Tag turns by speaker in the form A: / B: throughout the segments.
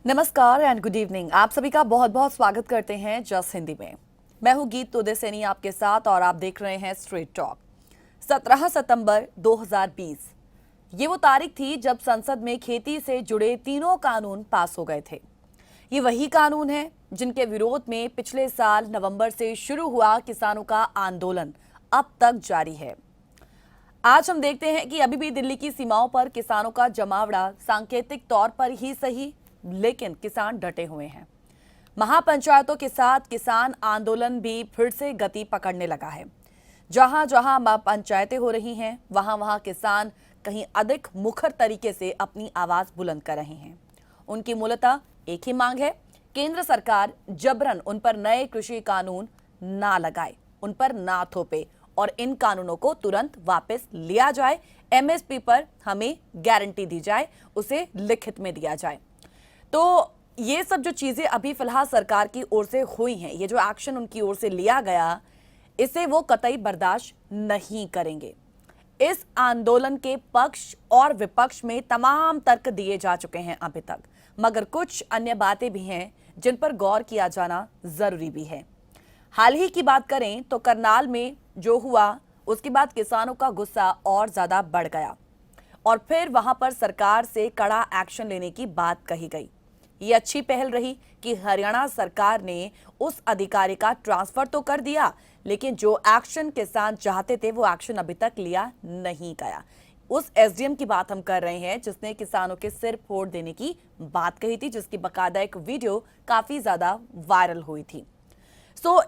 A: नमस्कार and good evening. आप सभी का बहुत बहुत स्वागत करते हैं जस्ट हिंदी में। मैं हूं गीत तोदे सैनी आपके साथ और आप देख रहे हैं स्ट्रेट टॉक। 17 सितंबर 2020 ये वो तारीख थी जब संसद में खेती से जुड़े तीनों कानून पास हो गए थे। ये वही कानून है जिनके विरोध में पिछले साल नवंबर से शुरू हुआ किसानों का आंदोलन अब तक जारी है। आज हम देखते हैं कि अभी भी दिल्ली की सीमाओं पर किसानों का जमावड़ा सांकेतिक तौर पर ही सही, लेकिन किसान डटे हुए हैं। महापंचायतों के साथ किसान आंदोलन भी फिर से गति पकड़ने लगा है। जहां जहां महापंचायतें हो रही हैं, वहां वहां किसान कहीं अधिक मुखर तरीके से अपनी आवाज बुलंद कर रहे हैं। उनकी मूलतः एक ही मांग है, केंद्र सरकार जबरन उन पर नए कृषि कानून ना लगाए, उन पर ना थोपे और इन कानूनों को तुरंत वापस लिया जाए। एमएसपी पर हमें गारंटी दी जाए, उसे लिखित में दिया जाए। तो ये सब जो चीजें अभी फिलहाल सरकार की ओर से हुई हैं, ये जो एक्शन उनकी ओर से लिया गया, इसे वो कतई बर्दाश्त नहीं करेंगे। इस आंदोलन के पक्ष और विपक्ष में तमाम तर्क दिए जा चुके हैं अभी तक, मगर कुछ अन्य बातें भी हैं जिन पर गौर किया जाना जरूरी भी है। हाल ही की बात करें तो करनाल में जो हुआ, उसके बाद किसानों का गुस्सा और ज्यादा बढ़ गया और फिर वहां पर सरकार से कड़ा एक्शन लेने की बात कही गई। ये अच्छी पहल रही कि हरियाणा सरकार ने उस अधिकारी का ट्रांसफर तो कर दिया, लेकिन जो एक्शन किसान चाहते थे वो एक्शन अभी तक लिया नहीं गया। उस एसडीएम की बात हम कर रहे हैं जिसने किसानों के सिर फोड़ देने की बात कही थी, जिसकी बकायदा एक वीडियो काफी ज्यादा वायरल हुई थी।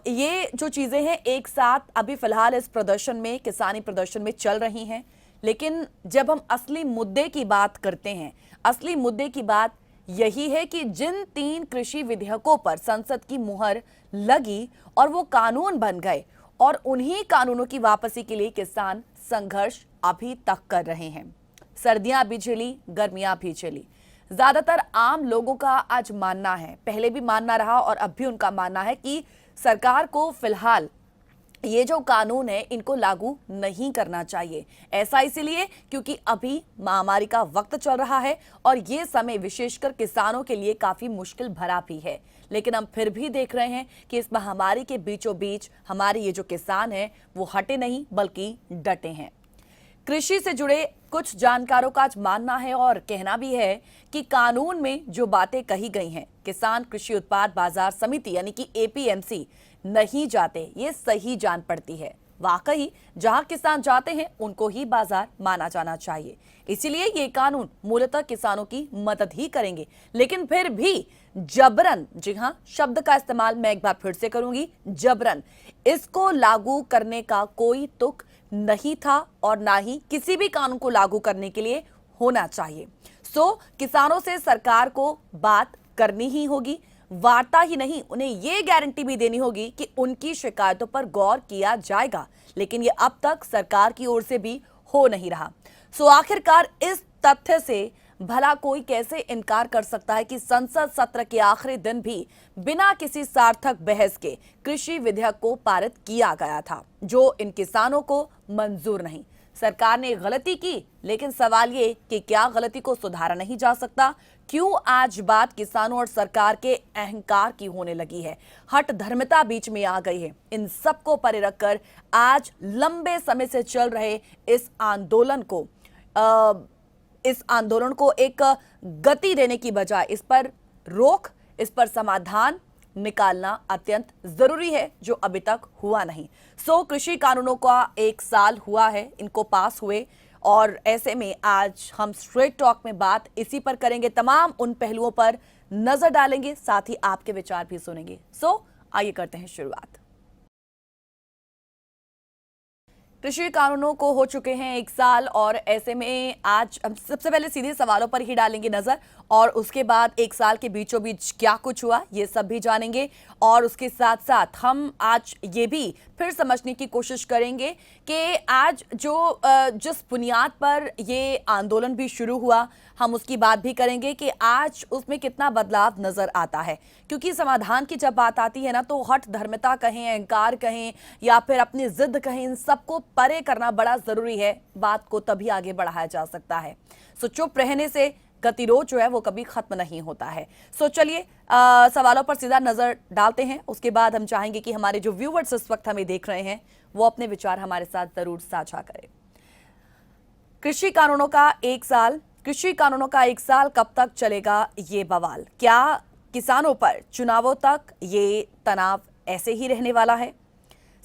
A: ये जो चीजें हैं एक साथ अभी फिलहाल इस प्रदर्शन में, किसानी प्रदर्शन में चल रही हैं, लेकिन जब हम असली मुद्दे की बात करते हैं, असली मुद्दे की बात यही है कि जिन 3 कृषि विधेयकों पर संसद की मुहर लगी और वो कानून बन गए, और उन्हीं कानूनों की वापसी के लिए किसान संघर्ष अभी तक कर रहे हैं। सर्दियां भी झेली, गर्मियां भी झेली। ज्यादातर आम लोगों का आज मानना है, पहले भी मानना रहा और अब भी उनका मानना है कि सरकार को फिलहाल ये जो कानून है इनको लागू नहीं करना चाहिए। ऐसा इसलिए क्योंकि अभी महामारी का वक्त चल रहा है और ये समय विशेषकर किसानों के लिए काफी मुश्किल भरा भी है। लेकिन हम फिर भी देख रहे हैं कि इस महामारी के बीचों बीच हमारे ये जो किसान हैं वो हटे नहीं बल्कि डटे हैं। कृषि से जुड़े कुछ जानकारों का आज मानना है और कहना भी है कि कानून में जो बातें कही गई हैं, किसान कृषि उत्पाद बाजार समिति यानी कि एपीएमसी नहीं जाते, ये सही जान पड़ती है। वाकई जहां किसान जाते हैं उनको ही बाजार माना जाना चाहिए। इसीलिए ये कानून मूलतः किसानों की मदद ही करेंगे, लेकिन फिर भी जबरन, जी हां, शब्द का इस्तेमाल मैं एक बार फिर से करूंगी, जबरन इसको लागू करने का कोई तुक नहीं था और ना ही किसी भी कानून को लागू करने के लिए होना चाहिए। किसानों से सरकार को बात करनी ही होगी, वार्ता ही नहीं, उन्हें यह गारंटी भी देनी होगी कि उनकी शिकायतों पर गौर किया जाएगा, लेकिन यह अब तक सरकार की ओर से भी हो नहीं रहा। आखिरकार इस तथ्य से भला कोई कैसे इनकार कर सकता है कि संसद सत्र के आखिरी दिन भी बिना किसी सार्थक बहस के कृषि विधेयक को पारित किया गया था, जो इन किसानों को मंजूर नहीं। सरकार ने गलती की, लेकिन सवाल ये कि क्या गलती को सुधारा नहीं जा सकता? क्यों आज बात किसानों और सरकार के अहंकार की होने लगी है? हट धर्मिता बीच में आ गई है। इन सबको परे रखकर आज लंबे समय से चल रहे इस आंदोलन को एक गति देने की बजाय इस पर रोक, इस पर समाधान निकालना अत्यंत जरूरी है, जो अभी तक हुआ नहीं। कृषि कानूनों का 1 साल हुआ है इनको पास हुए, और ऐसे में आज हम स्ट्रेट टॉक में बात इसी पर करेंगे, तमाम उन पहलुओं पर नजर डालेंगे, साथ ही आपके विचार भी सुनेंगे। आइए करते हैं शुरुआत। कृषि कानूनों को हो चुके हैं 1 साल और ऐसे में आज हम सबसे पहले सीधे सवालों पर ही डालेंगे नजर, और उसके बाद 1 साल के बीचों बीच क्या कुछ हुआ ये सब भी जानेंगे। और उसके साथ साथ हम आज ये भी फिर समझने की कोशिश करेंगे कि आज जिस बुनियाद पर ये आंदोलन भी शुरू हुआ, हम उसकी बात भी करेंगे कि आज उसमें कितना बदलाव नजर आता है। क्योंकि समाधान की जब बात आती है ना, तो हठ धर्मिता कहें, अहंकार कहें या फिर अपनी जिद कहें, इन सबको परे करना बड़ा जरूरी है। बात को तभी आगे बढ़ाया जा सकता है। चुप रहने से गतिरोध जो है वो कभी खत्म नहीं होता है। सो चलिए सवालों पर सीधा नजर डालते हैं, उसके बाद हम चाहेंगे कि हमारे जो व्यूवर्स इस वक्त हमें देख रहे हैं वो अपने विचार हमारे साथ जरूर साझा करें। कृषि कानूनों का एक साल कब तक चलेगा ये बवाल? क्या किसानों पर चुनावों तक ये तनाव ऐसे ही रहने वाला है?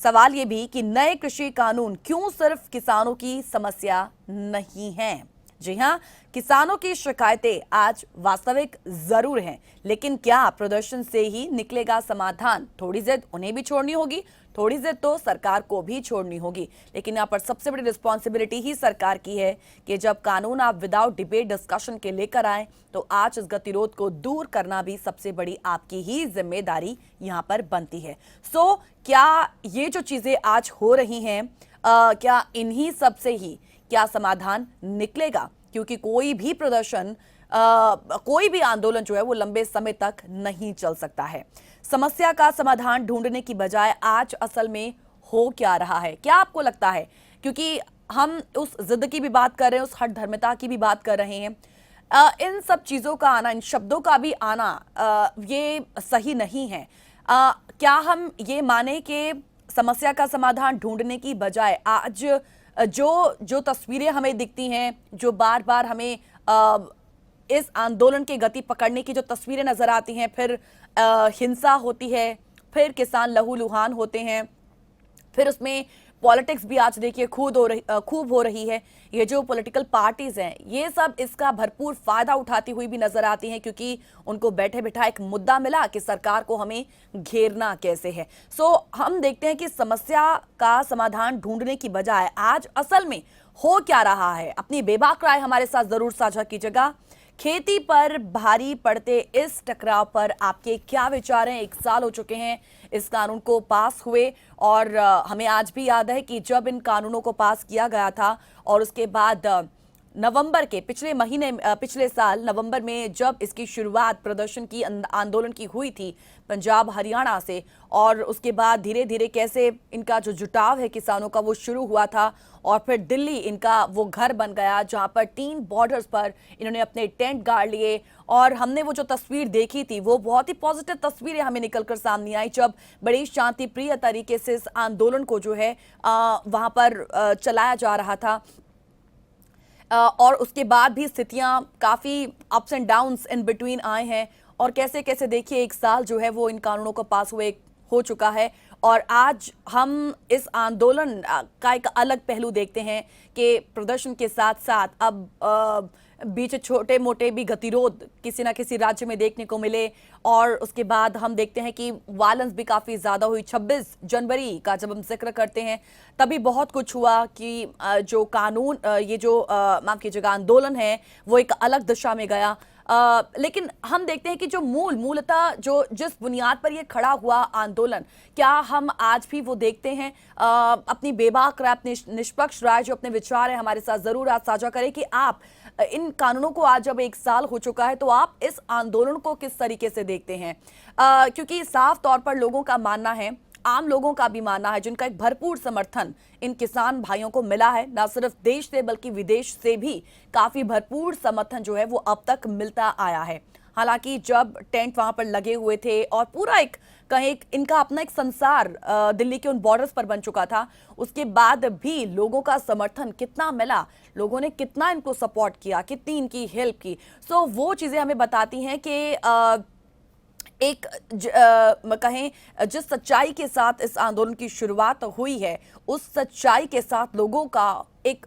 A: सवाल ये भी कि नए कृषि कानून क्यों सिर्फ किसानों की समस्या नहीं है। जी हां, किसानों की शिकायतें आज वास्तविक जरूर हैं, लेकिन क्या प्रदर्शन से ही निकलेगा समाधान? थोड़ी जिद उन्हें भी छोड़नी होगी, थोड़ी जिद तो सरकार को भी छोड़नी होगी, लेकिन यहाँ पर सबसे बड़ी रिस्पॉन्सिबिलिटी ही सरकार की है कि जब कानून आप विदाउट डिबेट डिस्कशन के लेकर आए तो आज इस गतिरोध को दूर करना भी सबसे बड़ी आपकी ही जिम्मेदारी यहाँ पर बनती है। सो क्या ये जो चीजें आज हो रही हैं, क्या इन्हीं सब से ही क्या समाधान निकलेगा? क्योंकि कोई भी प्रदर्शन, कोई भी आंदोलन जो है वो लंबे समय तक नहीं चल सकता है। समस्या का समाधान ढूंढने की बजाय आज असल में हो क्या रहा है, क्या आपको लगता है? क्योंकि हम उस जिद की भी बात कर रहे हैं, उस हठधर्मिता की भी बात कर रहे हैं। इन सब चीजों का आना, इन शब्दों का भी आना ये सही नहीं है। क्या हम ये माने कि समस्या का समाधान ढूंढने की बजाय आज जो जो तस्वीरें हमें दिखती हैं, जो बार बार हमें इस आंदोलन की गति पकड़ने की जो तस्वीरें नजर आती हैं, फिर हिंसा होती है, फिर किसान लहूलुहान होते हैं, फिर उसमें पॉलिटिक्स भी आज देखिए खूब हो रही है। ये जो पॉलिटिकल पार्टीज हैं ये सब इसका भरपूर फायदा उठाती हुई भी नजर आती हैं, क्योंकि उनको बैठे बिठा एक मुद्दा मिला कि सरकार को हमें घेरना कैसे है। सो हम देखते हैं कि समस्या का समाधान ढूंढने की बजाय आज असल में हो क्या रहा है। अपनी बेबाक राय हमारे साथ जरूर साझा कीजिएगा। खेती पर भारी पड़ते इस टकराव पर आपके क्या विचार हैं? 1 साल हो चुके हैं इस कानून को पास हुए, और हमें आज भी याद है कि जब इन कानूनों को पास किया गया था और उसके बाद नवंबर के पिछले साल नवंबर में जब इसकी शुरुआत प्रदर्शन की, आंदोलन की हुई थी पंजाब हरियाणा से, और उसके बाद धीरे धीरे कैसे इनका जो जुटाव है किसानों का वो शुरू हुआ था, और फिर दिल्ली इनका वो घर बन गया जहां पर 3 बॉर्डर्स पर इन्होंने अपने टेंट गाड़ लिए। और हमने वो जो तस्वीर देखी थी वो बहुत ही पॉजिटिव तस्वीरें हमें निकलकर सामने आई, जब बड़ी शांति प्रिय तरीके से इस आंदोलन को जो है वहां पर चलाया जा रहा था। और उसके बाद भी स्थितियां काफी ups and downs in between आए हैं, और कैसे कैसे देखिए 1 साल जो है वो इन कानूनों को पास हुए हो चुका है, और आज हम इस आंदोलन का एक अलग पहलू देखते हैं कि प्रदर्शन के साथ साथ अब बीच छोटे मोटे भी गतिरोध किसी ना किसी राज्य में देखने को मिले, और उसके बाद हम देखते हैं कि वायलेंस भी काफ़ी ज़्यादा हुई। 26 जनवरी का जब हम जिक्र करते हैं तभी बहुत कुछ हुआ कि जो कानून, ये जो माफ कीजिएगा आंदोलन है वो एक अलग दिशा में गया। लेकिन हम देखते हैं कि जो मूलतः जो जिस बुनियाद पर ये खड़ा हुआ आंदोलन, क्या हम आज भी वो देखते हैं? अपनी बेबाक राय, अपनी निष्पक्ष राय, जो अपने विचार है हमारे साथ जरूर आज साझा करें कि आप इन कानूनों को, आज जब 1 साल हो चुका है तो आप इस आंदोलन को किस तरीके से देखते हैं? क्योंकि साफ तौर पर लोगों का मानना है, आम लोगों का भी मानना है, जिनका एक भरपूर समर्थन इन किसान भाइयों को मिला है, न सिर्फ देश से बल्कि विदेश से भी काफी भरपूर समर्थन जो है वो अब तक मिलता आया है। हालांकि जब टेंट वहां पर लगे हुए थे और पूरा एक कहीं इनका अपना एक संसार दिल्ली के उन बॉर्डर्स पर बन चुका था, उसके बाद भी लोगों का समर्थन कितना मिला, लोगों ने कितना इनको सपोर्ट किया, कितनी इनकी हेल्प की। सो वो चीजें हमें बताती हैं कि एक कहें जिस सच्चाई के साथ इस आंदोलन की शुरुआत हुई है, उस सच्चाई के साथ लोगों का एक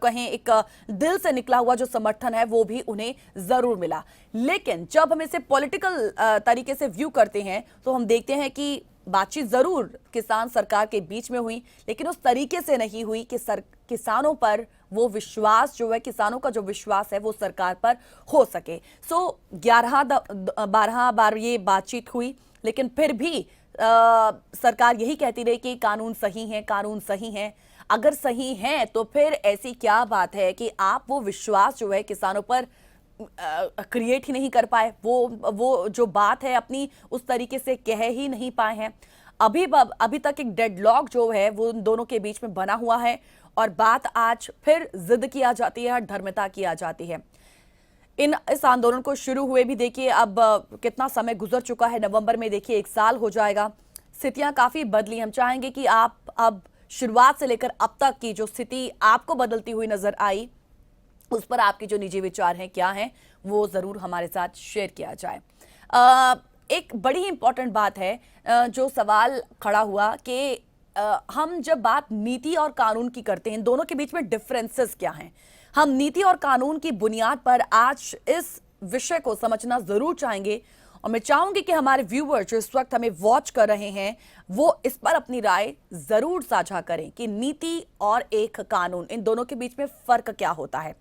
A: कहें एक दिल से निकला हुआ जो समर्थन है वो भी उन्हें जरूर मिला। लेकिन जब हम इसे पॉलिटिकल तरीके से व्यू करते हैं तो हम देखते हैं कि बातचीत जरूर किसान सरकार के बीच में हुई, लेकिन उस तरीके से नहीं हुई कि किसानों पर वो विश्वास जो है, किसानों का जो विश्वास है वो सरकार पर हो सके। सो 12 बार ये बातचीत हुई, लेकिन फिर भी सरकार यही कहती रही कि कानून सही है, कानून सही है। अगर सही है तो फिर ऐसी क्या बात है कि आप वो विश्वास जो है किसानों पर क्रिएट ही नहीं कर पाए, वो जो बात है अपनी उस तरीके से कह ही नहीं पाए हैं। अभी तक एक डेडलॉक जो है वो उन दोनों के बीच में बना हुआ है, और बात आज फिर जिद की आ जाती है, धर्मिता की आ जाती है। इस आंदोलन को शुरू हुए भी देखिए अब कितना समय गुजर चुका है। नवंबर में देखिए 1 साल हो जाएगा। स्थितियां काफी बदली। हम चाहेंगे कि आप अब शुरुआत से लेकर अब तक की जो स्थिति आपको बदलती हुई नजर आई, उस पर आपके जो निजी विचार हैं क्या हैं, वो जरूर हमारे साथ शेयर किया जाए। एक बड़ी ही इंपॉर्टेंट बात है, जो सवाल खड़ा हुआ कि हम जब बात नीति और कानून की करते हैं, इन दोनों के बीच में डिफरेंसेस क्या हैं। हम नीति और कानून की बुनियाद पर आज इस विषय को समझना जरूर चाहेंगे और मैं चाहूंगी कि हमारे व्यूअर जो इस वक्त हमें वॉच कर रहे हैं वो इस पर अपनी राय जरूर साझा करें कि नीति और एक कानून, इन दोनों के बीच में फर्क क्या होता है।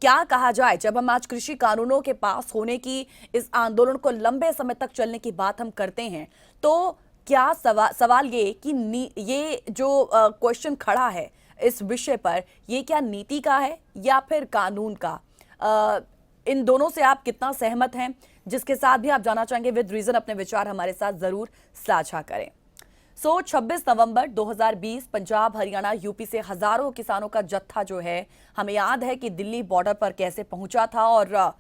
A: क्या कहा जाए, जब हम आज कृषि कानूनों के पास होने की, इस आंदोलन को लंबे समय तक चलने की बात हम करते हैं, तो क्या सवाल ये कि ये जो क्वेश्चन खड़ा है इस विषय पर, ये क्या नीति का है या फिर कानून का? इन दोनों से आप कितना सहमत हैं, जिसके साथ भी आप जाना चाहेंगे विद रीजन अपने विचार हमारे साथ जरूर साझा करें। 26 नवंबर 2020 पंजाब, हरियाणा, यूपी से हजारों किसानों का जत्था जो है, हमें याद है कि दिल्ली बॉर्डर पर कैसे पहुंचा था और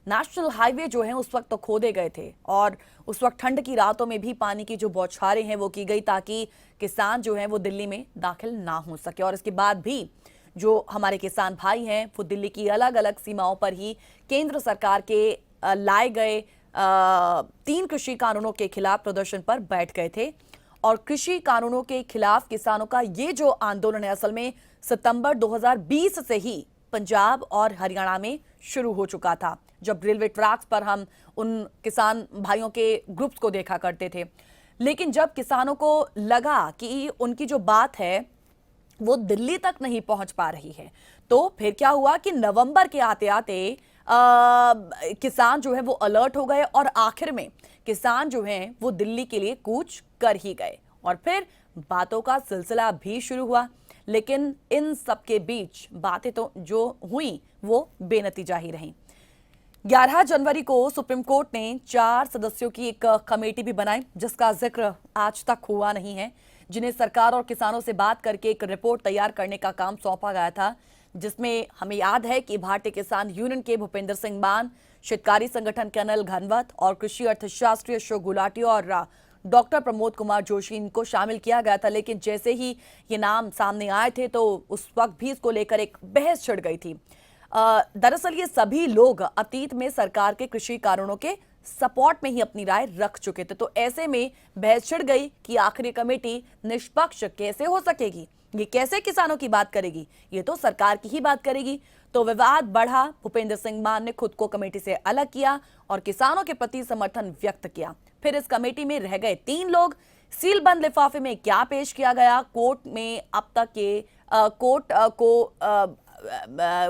A: नेशनल हाईवे जो है उस वक्त तो खोदे गए थे और उस वक्त ठंड की रातों में भी पानी की जो बौछारें हैं वो की गई ताकि किसान जो है वो दिल्ली में दाखिल ना हो सके। और इसके बाद भी जो हमारे किसान भाई हैं वो दिल्ली की अलग अलग सीमाओं पर ही केंद्र सरकार के लाए गए 3 कृषि कानूनों के खिलाफ प्रदर्शन पर बैठ गए थे। और कृषि कानूनों के खिलाफ किसानों का ये जो आंदोलन है असल में सितंबर 2020 से ही पंजाब और हरियाणा में शुरू हो चुका था, जब रेलवे ट्रैक्स पर हम उन किसान भाइयों के ग्रुप्स को देखा करते थे। लेकिन जब किसानों को लगा कि उनकी जो बात है वो दिल्ली तक नहीं पहुंच पा रही है, तो फिर क्या हुआ कि नवंबर के आते आते किसान जो है वो अलर्ट हो गए और आखिर में किसान जो हैं वो दिल्ली के लिए कूच कर ही गए और फिर बातों का सिलसिला भी शुरू हुआ। लेकिन इन सबके बीच बातें तो जो हुई वो बेनतीजा ही रहीं। 11 जनवरी को सुप्रीम कोर्ट ने 4 सदस्यों की एक कमेटी भी बनाई, जिसका जिक्र आज तक हुआ नहीं है, जिन्हें सरकार और किसानों से बात करके एक रिपोर्ट तैयार करने का काम सौंपा गया था, जिसमें हमें याद है कि भारतीय किसान यूनियन के भूपेंद्र सिंह मान, शेतकारी संगठन के अनिल घनवत और कृषि अर्थशास्त्री अशोक गुलाटी और डॉक्टर प्रमोद कुमार जोशी, इनको शामिल किया गया था। लेकिन जैसे ही ये नाम सामने आए थे तो उस वक्त भी इसको लेकर एक बहस छिड़ गई थी। दरअसल ये सभी लोग अतीत में सरकार के कृषि कानूनों के सपोर्ट में ही अपनी राय रख चुके थे, तो ऐसे में बहस छिड़ गई कि आखिर कमेटी निष्पक्ष कैसे हो सकेगी, ये कैसे किसानों की बात करेगी, ये तो सरकार की ही बात करेगी। तो विवाद बढ़ा। भूपेंद्र सिंह मान ने खुद को कमेटी से अलग किया और किसानों के प्रति समर्थन व्यक्त किया। फिर इस कमेटी में रह गए 3 लोग। सीलबंद लिफाफे में क्या पेश किया गया, कोर्ट में अब तक के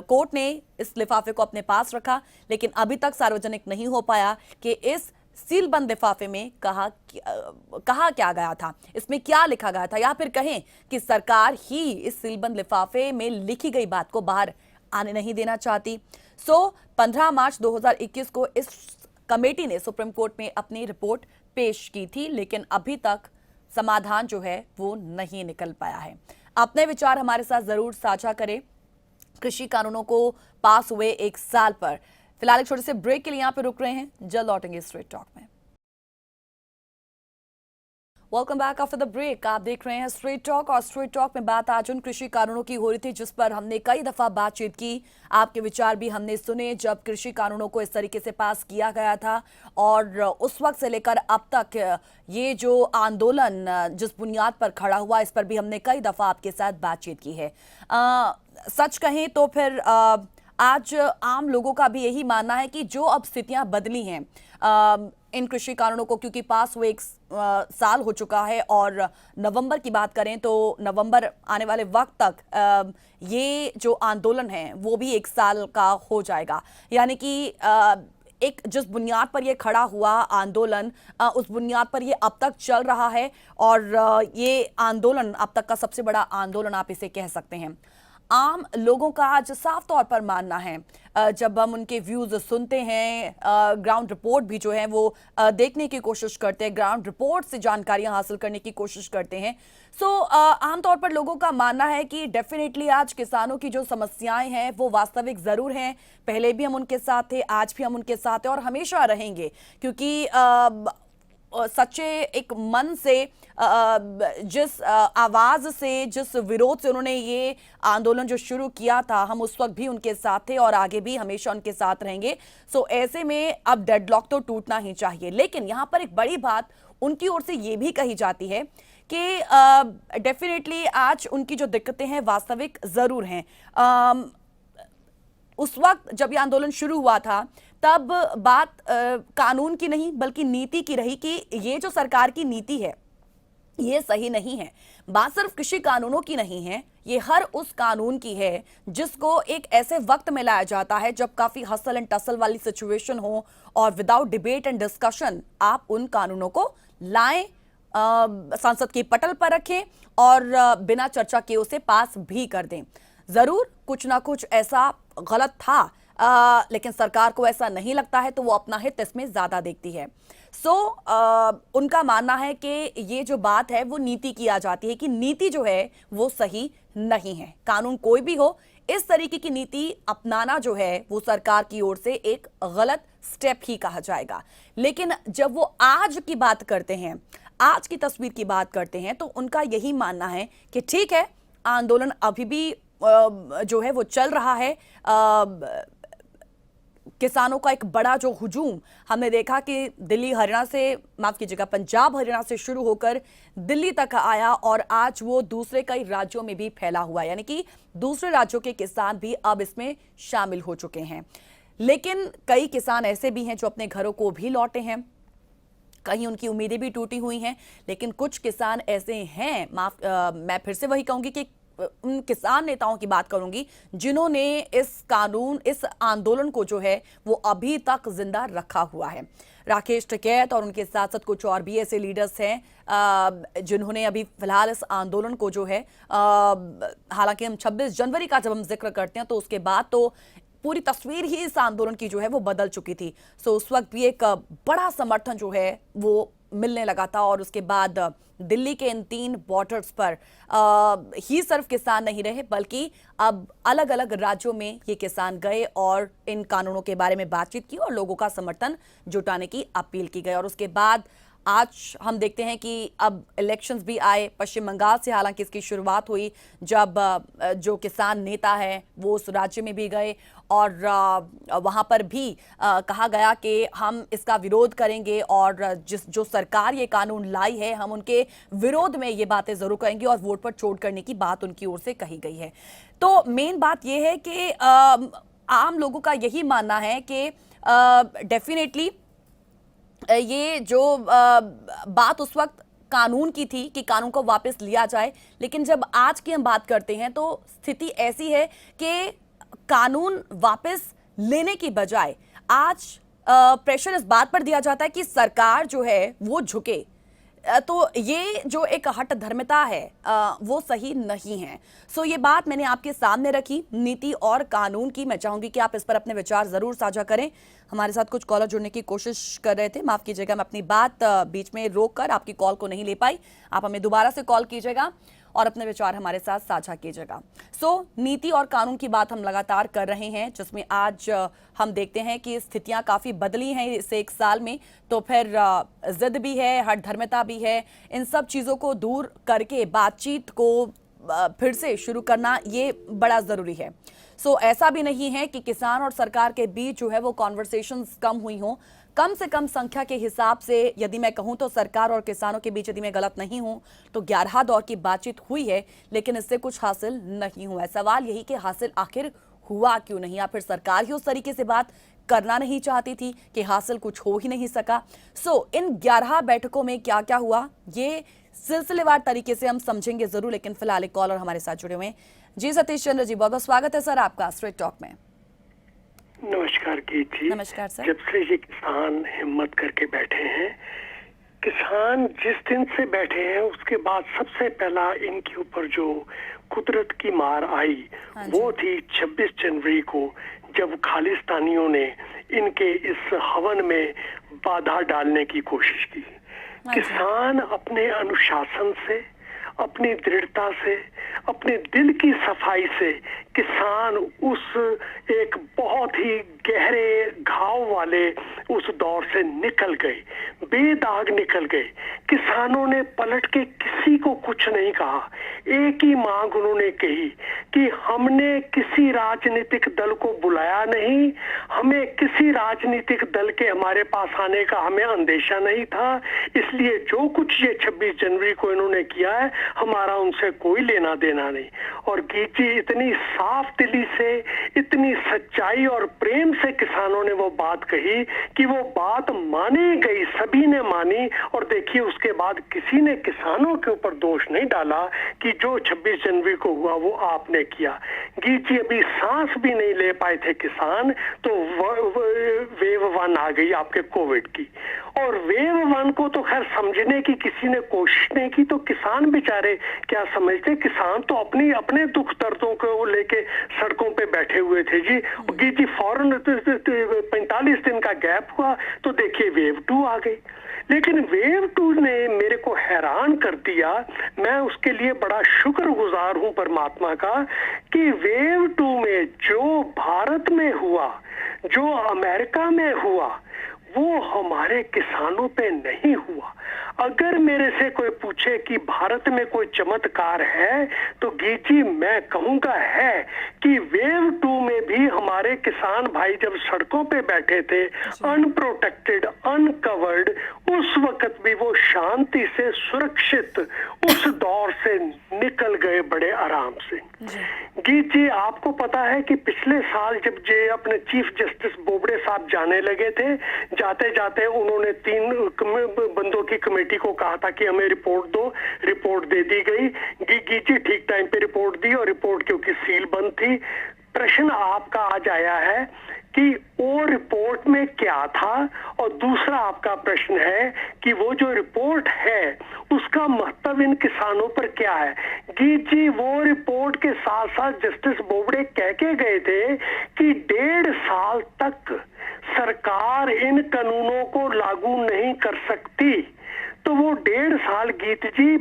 A: कोर्ट ने इस लिफाफे को अपने पास रखा, लेकिन अभी तक सार्वजनिक नहीं हो पाया कि इस सीलबंद लिफाफे में कहा क्या गया था, इसमें क्या लिखा गया था, या फिर कहें कि सरकार ही इस सीलबंद लिफाफे में लिखी गई बात को बाहर आने नहीं देना चाहती। 15 मार्च 2021 को इस कमेटी ने सुप्रीम कोर्ट में अपनी रिपोर्ट पेश की थी, लेकिन अभी तक समाधान जो है वो नहीं निकल पाया है। अपने विचार हमारे साथ जरूर साझा करें कृषि कानूनों को पास हुए 1 साल पर। फिलहाल एक छोटे से ब्रेक के लिए यहां पे रुक रहे हैं, जल्द लौटेंगे स्ट्रेट टॉक में। Welcome back after the break. आप देख रहे हैं स्ट्रेट टॉक और स्ट्रेट टॉक में बात आज उन कृषि कानूनों की हो रही थी जिस पर हमने कई दफा बातचीत की। आपके विचार भी हमने सुने जब कृषि कानूनों को इस तरीके से पास किया गया था और उस वक्त से लेकर अब तक ये जो आंदोलन जिस बुनियाद पर खड़ा हुआ, इस पर भी हमने कई दफा आपके साथ बातचीत की है। सच कहें तो फिर आज आम लोगों का भी यही मानना है कि जो अब स्थितियां बदली हैं इन कृषि कानूनों को, क्योंकि पास हुए 1 साल हो चुका है और नवंबर की बात करें तो नवंबर आने वाले वक्त तक ये जो आंदोलन है वो भी 1 साल का हो जाएगा। यानी कि एक जिस बुनियाद पर ये खड़ा हुआ आंदोलन, उस बुनियाद पर ये अब तक चल रहा है और ये आंदोलन अब तक का सबसे बड़ा आंदोलन आप इसे कह सकते हैं। आम लोगों का आज साफ तौर पर मानना है, जब हम उनके व्यूज सुनते हैं, ग्राउंड रिपोर्ट भी जो है वो देखने की कोशिश करते हैं, ग्राउंड रिपोर्ट से जानकारियां हासिल करने की कोशिश करते हैं। आमतौर पर लोगों का मानना है कि डेफिनेटली आज किसानों की जो समस्याएं हैं वो वास्तविक जरूर हैं। पहले भी हम उनके साथ थे, आज भी हम उनके साथ हैं और हमेशा रहेंगे, क्योंकि सच्चे एक मन से, जिस आवाज से, जिस विरोध से उन्होंने ये आंदोलन जो शुरू किया था, हम उस वक्त भी उनके साथ थे और आगे भी हमेशा उनके साथ रहेंगे। ऐसे में अब डेडलॉक तो टूटना ही चाहिए। लेकिन यहां पर एक बड़ी बात उनकी ओर से ये भी कही जाती है कि डेफिनेटली आज उनकी जो दिक्कतें हैं वास्तविक जरूर हैं। उस वक्त जब ये आंदोलन शुरू हुआ था तब बात कानून की नहीं बल्कि नीति की रही कि ये जो सरकार की नीति है ये सही नहीं है। बात सिर्फ कृषि कानूनों की नहीं है, ये हर उस कानून की है जिसको एक ऐसे वक्त में लाया जाता है जब काफी हसल एंड टसल वाली सिचुएशन हो और विदाउट डिबेट एंड डिस्कशन आप उन कानूनों को लाएं, संसद की पटल पर रखें और बिना चर्चा के उसे पास भी कर दें। जरूर कुछ ना कुछ ऐसा गलत था, लेकिन सरकार को ऐसा नहीं लगता है तो वो अपना हित इसमें ज्यादा देखती है। उनका मानना है कि ये जो बात है वो नीति की आ जाती है कि नीति जो है वो सही नहीं है। कानून कोई भी हो, इस तरीके की नीति अपनाना जो है वो सरकार की ओर से एक गलत स्टेप ही कहा जाएगा। लेकिन जब वो आज की बात करते हैं, आज की तस्वीर की बात करते हैं, तो उनका यही मानना है कि ठीक है, आंदोलन अभी भी जो है वो चल रहा है। किसानों का एक बड़ा जो हुजूम हमने देखा कि दिल्ली हरियाणा से, माफ कीजिएगा, पंजाब हरियाणा से शुरू होकर दिल्ली तक आया और आज वो दूसरे कई राज्यों में भी फैला हुआ है, यानी कि दूसरे राज्यों के किसान भी अब इसमें शामिल हो चुके हैं। लेकिन कई किसान ऐसे भी हैं जो अपने घरों को भी लौटे हैं, कहीं उनकी उम्मीदें भी टूटी हुई हैं। लेकिन कुछ किसान ऐसे हैं, मैं फिर से वही कहूंगी कि उन किसान नेताओं की बात करूंगी जिन्होंने इस आंदोलन को जो है वो अभी तक जिंदा रखा हुआ है। राकेश टिकैत और उनके साथ साथ कुछ और भी ऐसे लीडर्स हैं जिन्होंने अभी फिलहाल इस आंदोलन को जो है, हालांकि हम 26 जनवरी का जब हम जिक्र करते हैं तो उसके बाद तो पूरी तस्वीर ही इस आंदोलन की जो है वो बदल चुकी थी। उस वक्त भी एक बड़ा समर्थन जो है वो मिलने लगा था और उसके बाद दिल्ली के इन 3 बॉर्डर्स पर ही सिर्फ किसान नहीं रहे बल्कि अब अलग अलग राज्यों में ये किसान गए और इन कानूनों के बारे में बातचीत की और लोगों का समर्थन जुटाने की अपील की गई। और उसके बाद आज हम देखते हैं कि अब इलेक्शंस भी आए। पश्चिम बंगाल से हालांकि इसकी शुरुआत हुई जब जो किसान नेता है वो उस राज्य में भी गए और वहां पर भी कहा गया कि हम इसका विरोध करेंगे और जो सरकार ये कानून लाई है हम उनके विरोध में ये बातें जरूर करेंगे और वोट पर चोट करने की बात उनकी ओर से कही गई है। तो मेन बात ये है कि आम लोगों का यही मानना है कि डेफिनेटली ये जो बात उस वक्त कानून की थी कि कानून को वापस लिया जाए, लेकिन जब आज की हम बात करते हैं तो स्थिति ऐसी है कि कानून वापस लेने की बजाय आज प्रेशर इस बात पर दिया जाता है कि सरकार जो है वो झुके। तो ये जो एक हठ धर्मिता है वो सही नहीं है। ये बात मैंने आपके सामने रखी, नीति और कानून की। मैं चाहूंगी कि आप इस पर अपने विचार जरूर साझा करें। हमारे साथ कुछ कॉलर जुड़ने की कोशिश कर रहे थे, माफ कीजिएगा मैं अपनी बात बीच में रोककर आपकी कॉल को नहीं ले पाई। आप हमें दोबारा से कॉल कीजिएगा और अपने विचार हमारे साथ साझा कीजिएगा। नीति और कानून की बात हम लगातार कर रहे हैं, जिसमें आज हम देखते हैं कि स्थितियां काफी बदली हैं इस 1 साल में। तो फिर जिद भी है, हठ धर्मिता भी है, इन सब चीजों को दूर करके बातचीत को फिर से शुरू करना ये बड़ा जरूरी है। ऐसा भी नहीं है कि किसान और सरकार के बीच जो है वो कॉन्वर्सेशंस कम हुई हों। कम से कम संख्या के हिसाब से यदि मैं कहूं तो सरकार और किसानों के बीच, यदि मैं गलत नहीं हूं तो 11 दौर की बातचीत हुई है, लेकिन इससे कुछ हासिल नहीं हुआ है। सवाल यही कि हासिल आखिर हुआ क्यों नहीं, या फिर सरकार ही उस तरीके से बात करना नहीं चाहती थी कि हासिल कुछ हो ही नहीं सका। इन 11 बैठकों में क्या क्या हुआ ये सिलसिलेवार तरीके से हम समझेंगे जरूर, लेकिन फिलहाल एक कॉलर हमारे साथ जुड़े हुए हैं। जी सतीश चंद्र जी, बहुत बहुत स्वागत है सर आपका स्ट्रेट टॉक में।
B: नमस्कार कीर्ति।
A: नमस्कार सर।
B: जब से ये किसान हिम्मत करके बैठे हैं, किसान जिस दिन से बैठे हैं उसके बाद सबसे पहला इनके ऊपर जो कुदरत की मार आई
A: हाँ जी।
B: वो थी 26 जनवरी को, जब खालिस्तानियों ने इनके इस हवन में बाधा डालने की कोशिश की।
A: हाँ जी।
B: किसान अपने अनुशासन से, अपनी दृढ़ता से, अपने दिल की सफाई से किसान उस एक बहुत ही गहरे घाव वाले उस दौर से निकल गए, बेदाग निकल गए। किसानों ने पलट के किसी को कुछ नहीं कहा। एक ही मांग उन्होंने कही कि हमने किसी राजनीतिक दल को बुलाया नहीं, हमें किसी राजनीतिक दल के हमारे पास आने का हमें अंदेशा नहीं था, इसलिए जो कुछ ये 26 जनवरी को इन्होंने किया है हमारा उनसे कोई लेना देना नहीं। और गीत जी इतनी साफ दिली से, इतनी सच्चाई और प्रेम से किसानों ने वो बात कही कि वो बात मानी गई, सभी ने मानी। और देखिए उसके बाद किसी ने किसानों के ऊपर दोष नहीं डाला कि जो 26 जनवरी को हुआ वो आपने किया। गीत जी अभी सांस भी नहीं ले पाए थे किसान, तो वेव 1 आ गई आपके कोविड की। और वेव 1 को तो खैर समझने की किसी ने कोशिश नहीं की, तो किसान बेचारे क्या समझते, किसान तो अपने दुख दर्दों को लेके सड़कों पे बैठे हुए थे जी। जी फौरन 45 दिन का गैप हुआ तो देखिए वेव 2 आ गई। लेकिन वेव 2 ने मेरे को हैरान कर दिया। मैं उसके लिए बड़ा शुक्रगुजार हूं परमात्मा का कि वेव 2 में जो भारत में हुआ, जो अमेरिका में हुआ, वो हमारे किसानों पे नहीं हुआ। अगर मेरे से कोई पूछे कि भारत में कोई चमत्कार है तो गीत जी मैं कहूंगा है कि वेव 2 में भी हमारे किसान भाई जब सड़कों पे बैठे थे अनप्रोटेक्टेड, अनकवर्ड, उस वक्त भी वो शांति से सुरक्षित उस दौर से निकल गए बड़े आराम से। गीत जी आपको पता है कि पिछले साल जब जे अपने चीफ जस्टिस बोबड़े साहब जाने लगे थे, जाते जाते उन्होंने 3 बंदों की कमेटी को कहा था कि हमें रिपोर्ट दो। रिपोर्ट दे दी गई। गीत जी ठीक टाइम पे रिपोर्ट दी और रिपोर्ट क्योंकि सील बंद थी। प्रश्न आपका आज आया है कि वो रिपोर्ट में क्या था, और दूसरा आपका प्रश्न है कि वो जो रिपोर्ट है उसका महत्व इन किसानों पर क्या है। गीत जी वो रिपोर्ट के साथ साथ जस्टिस बोबड़े कह के गए थे कि 1.5 साल तक सरकार इन कानूनों को लागू नहीं कर सकती। तो वो 1.5 साल गीत जी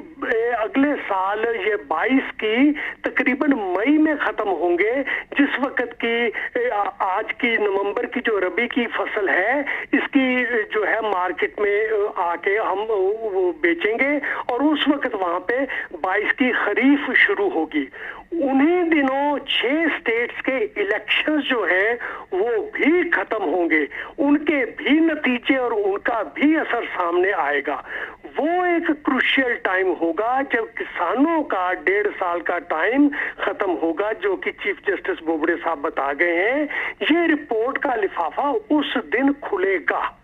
B: अगले साल ये 22 की तकरीबन मई में खत्म होंगे, जिस वक्त की आज की नवंबर की जो रबी की फसल है इसकी जो है मार्केट में आके हम वो बेचेंगे और उस वक्त वहां पे 22 की खरीफ शुरू होगी। उन्हीं दिनों 6 स्टेट्स के इलेक्शंस जो है वो भी खत्म होंगे, उनके भी नतीजे और उनका भी असर सामने आएगा। वो एक क्रूशियल टाइम होगा जब किसानों का 1.5 साल का टाइम खत्म होगा, जो कि चीफ जस्टिस बोबड़े साहब बता गए हैं। ये रिपोर्ट का लिफाफा उस दिन खुलेगा।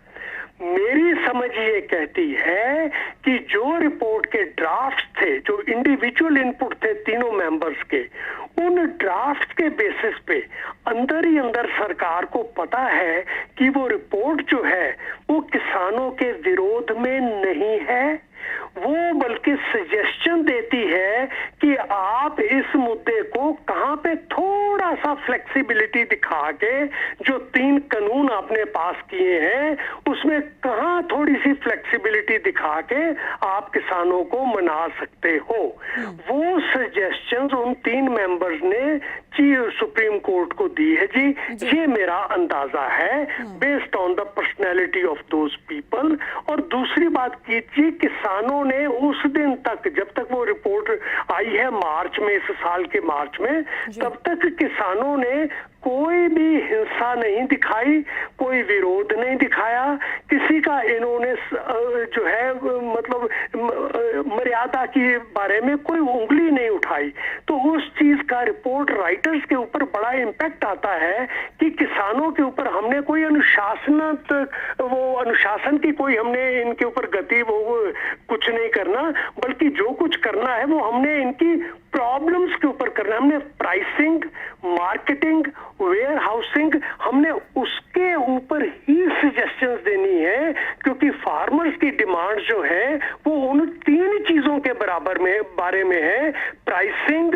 B: मेरी समझ ये कहती है कि जो रिपोर्ट के ड्राफ्ट थे, जो इंडिविजुअल इनपुट थे तीनों मेंबर्स के, उन ड्राफ्ट के बेसिस पे अंदर ही अंदर सरकार को पता है कि वो रिपोर्ट जो है वो किसानों के विरोध में नहीं है, वो बल्कि सजेशन देती है कि आप इस मुद्दे को कहां पे थोड़ा सा फ्लेक्सिबिलिटी दिखा के जो 3 कानून आपने पास किए हैं उसमें कहां थोड़ी सी फ्लेक्सिबिलिटी दिखा के आप किसानों को मना सकते हो। वो सजेशंस उन 3 मेंबर्स ने सुप्रीम कोर्ट को दी है जी। ये मेरा अंदाजा है based on the personality of those people. और दूसरी बात कीजिए, किसानों ने उस दिन तक, जब तक वो रिपोर्ट आई है मार्च में, इस साल के मार्च में, तब तक किसानों ने कोई भी हिंसा नहीं दिखाई, कोई विरोध नहीं दिखाया, किसी का इन्होंने जो है मतलब मर्यादा के बारे में कोई उंगली नहीं उठाई। तो उस चीज का रिपोर्ट राइटर्स के ऊपर बड़ा इम्पैक्ट आता है कि किसानों के ऊपर हमने कोई अनुशासन की कोई हमने इनके ऊपर गति वो कुछ नहीं करना, बल्कि जो कुछ करना है वो हमने इनकी प्रॉब्लम्स के ऊपर करना है। हमने प्राइसिंग, मार्केटिंग, वेयर हाउसिंग, हमने उसके ऊपर ही सजेशंस देनी है, क्योंकि फार्मर्स की डिमांड जो है वो उन 3 चीजों के बारे में है, प्राइसिंग,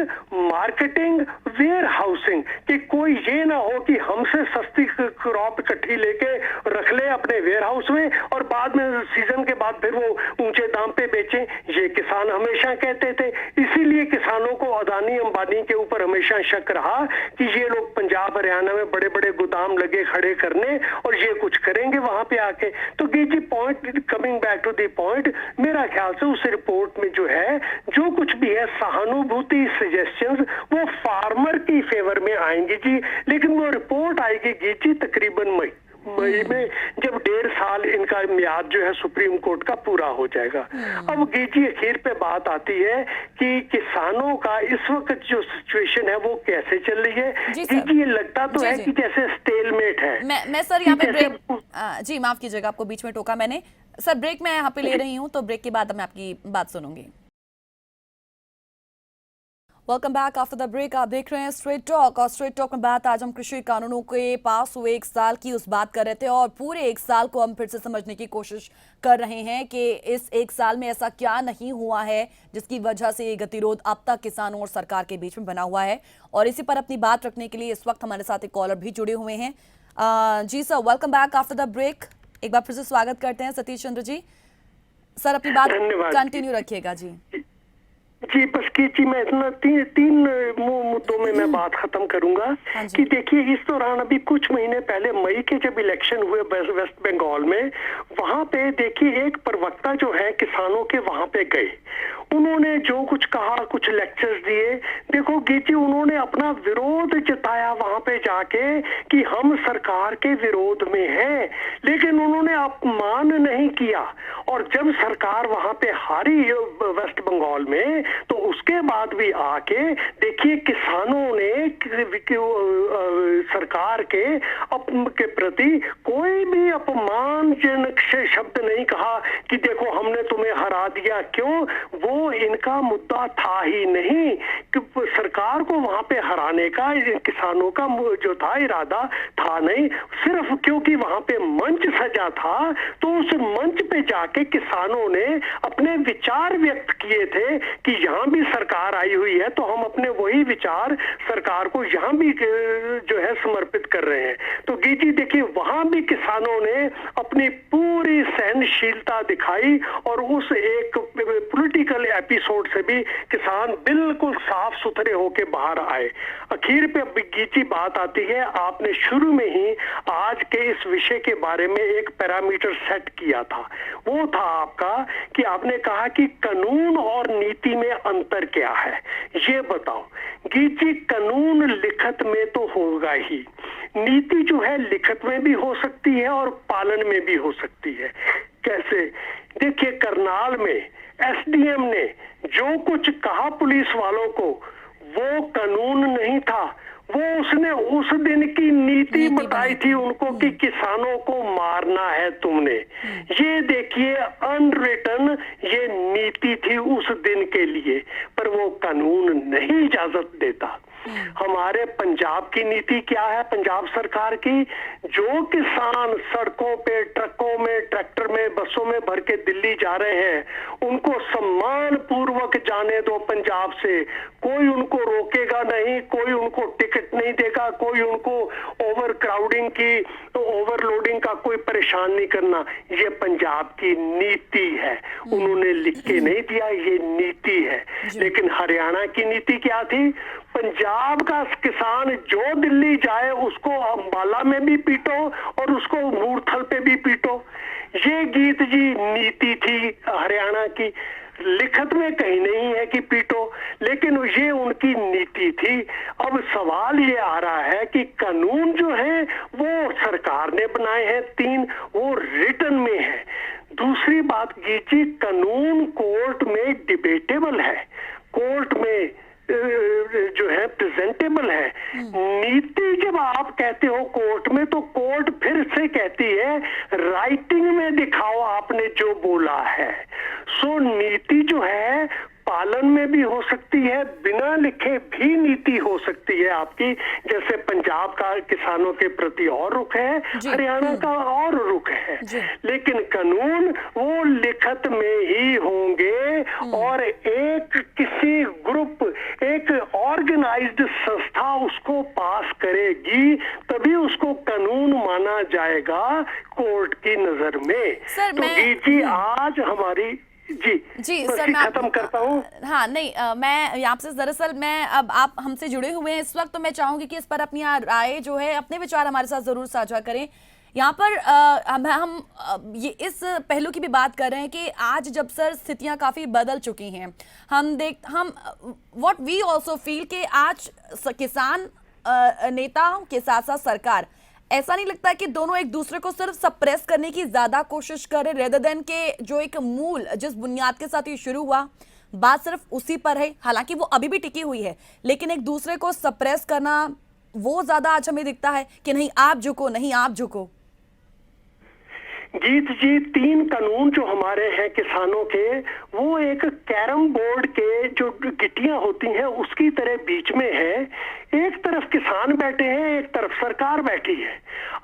B: सस्ती क्रॉप इकट्ठी लेके रख ले अपने वेयर हाउस में और बाद में सीजन के बाद फिर वो ऊंचे दाम पे बेचें, ये किसान हमेशा कहते थे। इसीलिए किसानों को अदानी अंबानी के ऊपर हमेशा शक रहा कि ये लोग पंजाब हरियाणा में बड़े बड़े गोदाम लगे खड़े करने और ये कुछ करेंगे वहां पे आके। तो जी point, coming back to the point, मेरा ख्याल से उस रिपोर्ट में जो है जो कुछ भी है सहानुभूति सजेशंस वो फार्मर की फेवर में आएंगे जी, लेकिन वो रिपोर्ट आएगी जी तकरीबन मई में, जब 1.5 साल इनका म्याद जो है सुप्रीम कोर्ट का पूरा हो जाएगा। अब जी आखिर पे बात आती है कि किसानों का इस वक्त जो सिचुएशन है वो कैसे चल रही है। जी ये लगता तो है कि जैसे स्टेलमेट है।
A: मैं सर यहाँ पे ब्रेक, जी माफ कीजिएगा आपको बीच में टोका मैंने, सर ब्रेक मैं यहाँ पे ले रही हूँ, तो ब्रेक के बाद मैं आपकी बात सुनूंगी। Welcome back after the break. आप देख रहे हैं स्ट्रेट टॉक, और स्ट्रेट टॉक में बात आज हम कृषि कानूनों के पास हुए 1 साल की उस बात कर रहे थे, और पूरे 1 साल को हम फिर से समझने की कोशिश कर रहे हैं कि इस 1 साल में ऐसा क्या नहीं हुआ है जिसकी वजह से ये गतिरोध अब तक किसानों और सरकार के बीच में बना हुआ है। और इसी पर अपनी बात रखने के लिए इस वक्त हमारे साथ एक कॉलर भी जुड़े हुए हैं। जी sir, welcome back after the break. एक बार फिर से स्वागत करते हैं सतीश चंद्र जी। सर अपनी बात कंटिन्यू रखिएगा जी।
B: जी बस जी मैं इतना तीन मुद्दों में मैं बात खत्म करूंगा कि देखिए इस दौरान अभी कुछ महीने पहले मई के जब इलेक्शन हुए वेस्ट बंगाल में, वहां पे देखिए एक प्रवक्ता जो है किसानों के वहां पे गए, उन्होंने जो कुछ कहा, कुछ लेक्चर्स दिए। देखो जी उन्होंने अपना विरोध जताया वहां पे जाके कि हम सरकार के विरोध में हैं, लेकिन उन्होंने अपमान नहीं किया। और जब सरकार वहां पे हारी वेस्ट बंगाल में, तो उसके बाद भी आके देखिए किसानों ने सरकार के प्रति कोई भी अपमानजनक शब्द नहीं कहा कि देखो हमने तुम्हें हरा दिया। क्यों? वो इनका मुद्दा था ही नहीं कि सरकार को वहां पे हराने का किसानों का जो था इरादा था नहीं, सिर्फ क्योंकि वहां पे मंच सजा था, तो उस मंच पे जाके किसानों ने अपने विचार व्यक्त किए थे कि यहाँ भी सरकार आई हुई है तो हम अपने वही विचार सरकार को यहाँ भी जो है समर्पित कर रहे हैं। तो जी देखिए वहां भी किसानों ने अपनी पूरी सहनशीलता दिखाई और उस एक पॉलिटिकल एपिसोड से भी किसान बिल्कुल साफ सुथरे होके बाहर आए। आखिर पे गीची बात आती है, आपने शुरू में ही आज के इस विषय के बारे में एक पैरामीटर सेट किया था, वो था आपका कि आपने कहा कि कानून और नीति में अंतर क्या है। ये बताओ गीची, कानून लिखत में तो होगा ही, नीति जो है लिखत में भी हो सकती है और पालन में भी हो सकती है। कैसे? देखिए करनाल में एसडीएम ने जो कुछ कहा पुलिस वालों को, वो कानून नहीं था, वो उसने उस दिन की नीति बताई थी उनको कि किसानों को मारना है तुमने। ये देखिए अनरिटन ये नीति थी उस दिन के लिए, पर वो कानून नहीं इजाजत देता। हमारे पंजाब की नीति क्या है, पंजाब सरकार की? जो किसान सड़कों पे, ट्रकों में, ट्रैक्टर में, बसों में भर के दिल्ली जा रहे हैं, उनको सम्मान पूर्वक जाने दो पंजाब से, कोई उनको रोकेगा नहीं, कोई उनको टिकट नहीं देगा, कोई उनको ओवर क्राउडिंग की, तो ओवरलोडिंग का कोई परेशान नहीं करना। ये पंजाब की नीति है, उन्होंने लिख के नहीं दिया, ये नीति है। लेकिन हरियाणा की नीति क्या थी? पंजाब का किसान जो दिल्ली जाए उसको अंबाला में भी पीटो और उसको मूर्थल पे भी पीटो। ये गीत जी नीति थी हरियाणा की, लिखत में कहीं नहीं है कि पीटो, लेकिन ये उनकी नीति थी। अब सवाल ये आ रहा है कि कानून जो है वो सरकार ने बनाए हैं 3, वो रिटन में है। दूसरी बात ये जी कानून कोर्ट में डिबेटेबल है, कोर्ट में जो है प्रेजेंटेबल है। नीति जब आप कहते हो कोर्ट में, तो कोर्ट फिर से कहती है राइटिंग में दिखाओ आपने जो बोला है। सो नीति जो है पालन में भी हो सकती है, बिना लिखे भी नीति हो सकती है आपकी। जैसे पंजाब का किसानों के प्रति और रुख है, हरियाणा का और रुख है, लेकिन कानून वो लिखत में ही होंगे। और एक किसी ग्रुप, एक ऑर्गेनाइज ऑर्गेनाइज्ड संस्था उसको पास करेगी, तभी उसको कानून माना जाएगा कोर्ट की नजर में।
A: सर,
B: तो जी आज हमारी
A: जी
B: बस
A: सर, मैं
B: खत्म करता हूँ।
A: हाँ नहीं, मैं आपसे दरअसल मैं अब आप हमसे जुड़े हुए हैं इस वक्त, तो मैं चाहूंगी कि इस पर अपनी राय जो है, अपने विचार हमारे साथ जरूर साझा करें। यहाँ पर हम ये इस पहलू की भी बात कर रहे हैं कि आज जब सर स्थितियां काफी बदल चुकी हैं, हम व्हाट वी आल्सो फील कि आज किसान नेताओं के साथ साथ सरकार, ऐसा नहीं लगता कि दोनों एक दूसरे को सिर्फ सप्रेस करने की ज्यादा कोशिश कर रहे, रेदर देन के जो एक मूल जिस बुनियाद के साथ ये शुरू हुआ, बात सिर्फ उसी पर है। हालांकि वो अभी भी टिकी हुई है, लेकिन एक दूसरे को सप्रेस करना वो ज्यादा आज हमें दिखता है कि नहीं आप झुको, नहीं आप झुको।
B: जीत जी, 3 कानून जो हमारे हैं किसानों के, वो एक कैरम बोर्ड के जो गिट्टियां होती हैं उसकी तरह बीच में है। एक तरफ किसान बैठे हैं, एक तरफ सरकार बैठी है।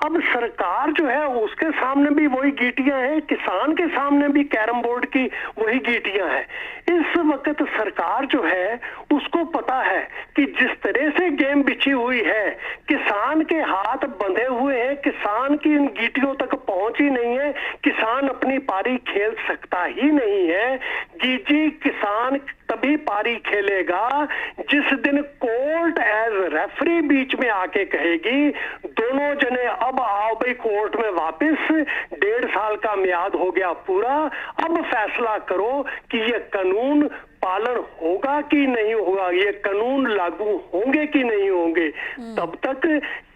B: अब सरकार जो है उसके सामने भी वही गीटियां हैं, किसान के सामने भी कैरम बोर्ड की वही गीटियां हैं। इस वक्त सरकार जो है उसको पता है कि जिस तरह से गेम बिछी हुई है, किसान के हाथ बंधे हुए हैं, किसान की इन गीटियों तक पहुंच ही नहीं है, किसान अपनी पारी खेल सकता ही नहीं है। जी किसान तभी पारी खेलेगा जिस दिन कोर्ट एज रेफरी बीच में आके कहेगी दोनों जने अब आओ भाई कोर्ट में वापस, 1.5 साल का म्याद हो गया पूरा, अब फैसला करो कि ये कानून पालन होगा कि नहीं होगा, ये कानून लागू होंगे कि नहीं होंगे। तब तक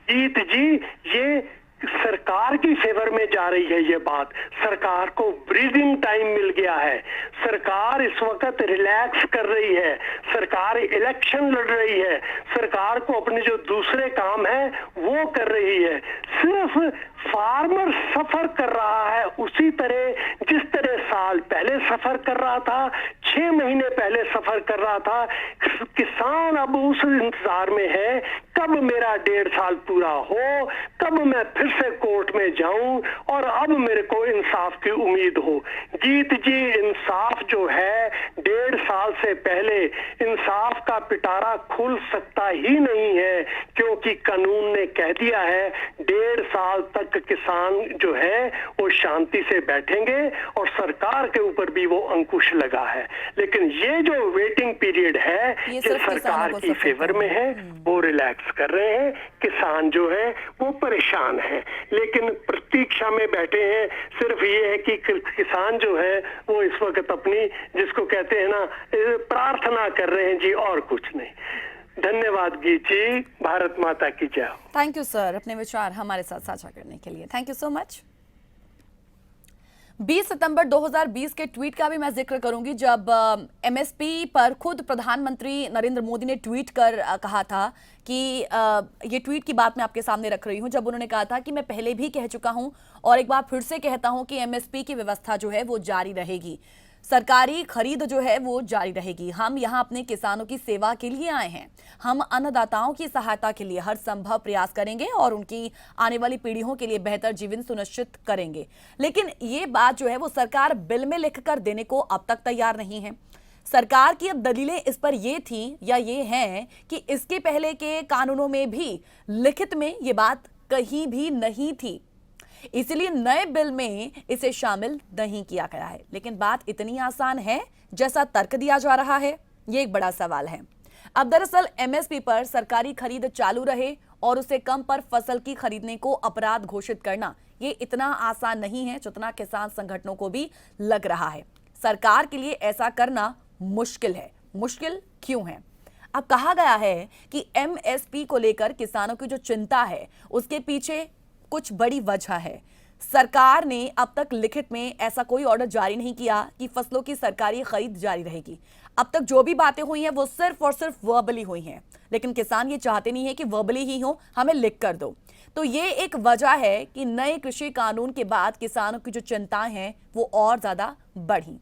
B: जीत जी ये सरकार की फेवर में जा रही है। ये बात सरकार को ब्रीदिंग टाइम मिल गया है, सरकार इस वक्त रिलैक्स कर रही है, सरकार इलेक्शन लड़ रही है, सरकार को अपने जो दूसरे काम है वो कर रही है। सिर्फ फार्मर सफर कर रहा है उसी तरह जिस तरह साल पहले सफर कर रहा था, 6 महीने पहले सफर कर रहा था। किसान अब उस इंतजार में है कब मेरा 1.5 साल पूरा हो, कब मैं फिर से कोर्ट में जाऊं और अब मेरे को इंसाफ की उम्मीद हो। जीत जी, इंसाफ जो है 1.5 साल से पहले इंसाफ का पिटारा खुल सकता ही नहीं है, क्योंकि कानून ने कह दिया है 1.5 साल तक किसान जो है वो शांति से बैठेंगे और सरकार के ऊपर भी वो अंकुश लगा है। लेकिन ये जो वेटिंग पीरियड है ये सरकार की फेवर में है, वो रिलैक्स कर रहे हैं, किसान जो है वो परेशान है, लेकिन प्रतीक्षा में बैठे हैं। सिर्फ ये है कि किसान जो है वो इस वक्त अपनी जिसको कहते हैं ना प्रार्थना कर रहे हैं जी, और कुछ नहीं। धन्यवाद गीत जी, भारत माता की जय।
A: थैंक यू सर, अपने विचार हमारे साथ साझा करने के लिए थैंक यू सो मच। 20 सितंबर 2020 के ट्वीट का भी मैं जिक्र करूंगी, जब एमएसपी पर खुद प्रधानमंत्री नरेंद्र मोदी ने ट्वीट कर कहा था कि ये ट्वीट की बात मैं आपके सामने रख रही हूं, जब उन्होंने कहा था कि मैं पहले भी कह चुका हूं और एक बार फिर से कहता हूं कि एमएसपी की व्यवस्था जो है वो जारी रहेगी, सरकारी खरीद जो है वो जारी रहेगी। हम यहाँ अपने किसानों की सेवा के लिए आए हैं, हम अन्नदाताओं की सहायता के लिए हर संभव प्रयास करेंगे और उनकी आने वाली पीढ़ियों के लिए बेहतर जीवन सुनिश्चित करेंगे। लेकिन ये बात जो है वो सरकार बिल में लिखकर देने को अब तक तैयार नहीं है। सरकार की अब दलीलें इस पर ये थी या ये हैं कि इसके पहले के कानूनों में भी लिखित में ये बात कहीं भी नहीं थी, इसलिए नए बिल में इसे शामिल नहीं किया गया है। लेकिन बात इतनी आसान है जैसा तर्क दिया जा रहा है? ये एक बड़ा सवाल है। अब दरअसल एमएसपी पर सरकारी खरीद चालू रहे और उसे कम पर फसल की खरीदने को अपराध घोषित करना, ये इतना आसान नहीं है जितना किसान संगठनों को भी लग रहा है। सरकार के लिए ऐसा करना मुश्किल है। मुश्किल क्यों है? अब कहा गया है कि एमएसपी को लेकर किसानों की जो चिंता है उसके पीछे कुछ बड़ी वजह है। सरकार ने अब तक लिखित में ऐसा कोई ऑर्डर जारी नहीं किया कि फसलों की सरकारी खरीद जारी रहेगी। अब तक जो भी बातें हुई हैं वो सिर्फ और सिर्फ वर्बली हुई हैं, लेकिन किसान ये चाहते नहीं है कि वर्बली ही हो, हमें लिख कर दो। तो ये एक वजह है कि नए कृषि कानून के बाद किसानों की जो चिंताएं हैं वो और ज्यादा बढ़ी।